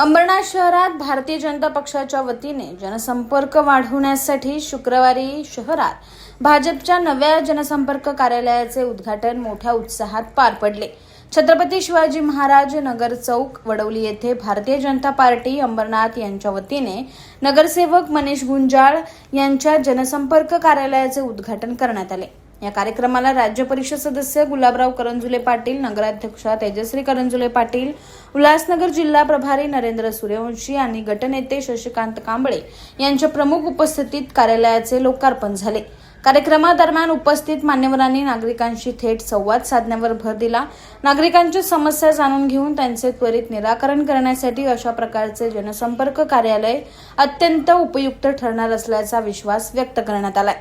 अंबरनाथ शहरात भारतीय जनता पक्षाच्या वतीने जनसंपर्क वाढवण्यासाठी शुक्रवारी शहरात भाजपच्या नव्या जनसंपर्क कार्यालयाचे उद्घाटन मोठ्या उत्साहात पार पडले। छत्रपती शिवाजी महाराज नगर चौक वडवली येथे भारतीय जनता पार्टी अंबरनाथ यांच्या वतीने नगरसेवक मनीष गुंजाळ यांच्या जनसंपर्क कार्यालयाचे उद्घाटन करण्यात आले। या कार्यक्रमाला राज्य परिषद सदस्य गुलाबराव करंजुले पाटील, नगराध्यक्षा तेजश्री करंजुले पाटील, उल्हासनगर जिल्हा प्रभारी नरेंद्र सूर्यवंशी आणि गटनेते शशिकांत कांबळे यांच्या प्रमुख उपस्थितीत कार्यालयाचे लोकार्पण झाले। कार्यक्रमादरम्यान उपस्थित मान्यवरांनी नागरिकांशी थेट संवाद साधण्यावर भर दिला। नागरिकांच्या समस्या जाणून घेऊन त्यांचे त्वरित निराकरण करण्यासाठी अशा प्रकारचे जनसंपर्क कार्यालय अत्यंत उपयुक्त ठरणार असल्याचा विश्वास व्यक्त करण्यात आला।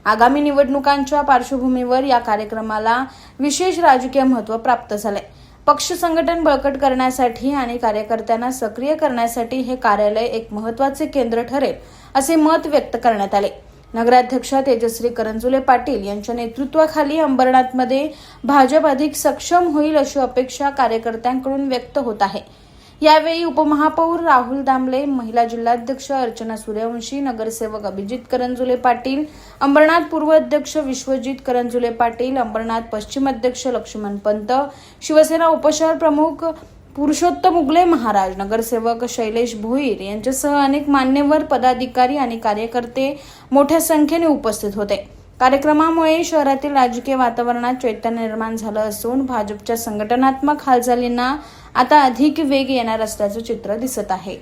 आगामी निवडणुकांच्या पार्श्वभूमीवर या कार्यक्रमाला विशेष राजकीय महत्त्व प्राप्त झाले। पक्ष संघटन बळकट करण्यासाठी आणि कार्यकर्त्यांना सक्रिय करण्यासाठी हे कार्यालय एक महत्त्वाचे केंद्र ठरेल असे मत व्यक्त करण्यात आले। नगराध्यक्षा तेजश्री करंजुले पाटील यांच्या नेतृत्वाखाली अंबरनाथमध्ये भाजप अधिक सक्षम होईल अशी अपेक्षा कार्यकर्त्यांकडून व्यक्त होत आहे। यावेळी उपमहापौर राहुल दामले, महिला जिल्हाध्यक्ष अर्चना सूर्यवंशी, नगरसेवक अभिजित करंजुले पाटील, अंबरनाथ पूर्व अध्यक्ष विश्वजित करंजुले पाटील, अंबरनाथ पश्चिम अध्यक्ष लक्ष्मण पंत, शिवसेना उपशहर प्रमुख पुरुषोत्तम उगले महाराज, नगरसेवक शैलेश भोईर यांच्यासह अनेक मान्यवर पदाधिकारी आणि कार्यकर्ते मोठ्या संख्येने उपस्थित होते। कार्यक्रमामुळे शहरातील राजकीय वातावरणात चैतन्य निर्माण झालं असून भाजपच्या संघटनात्मक हालचालींना आता अधिक वेग येणार असल्याचं चित्र दिसत आहे।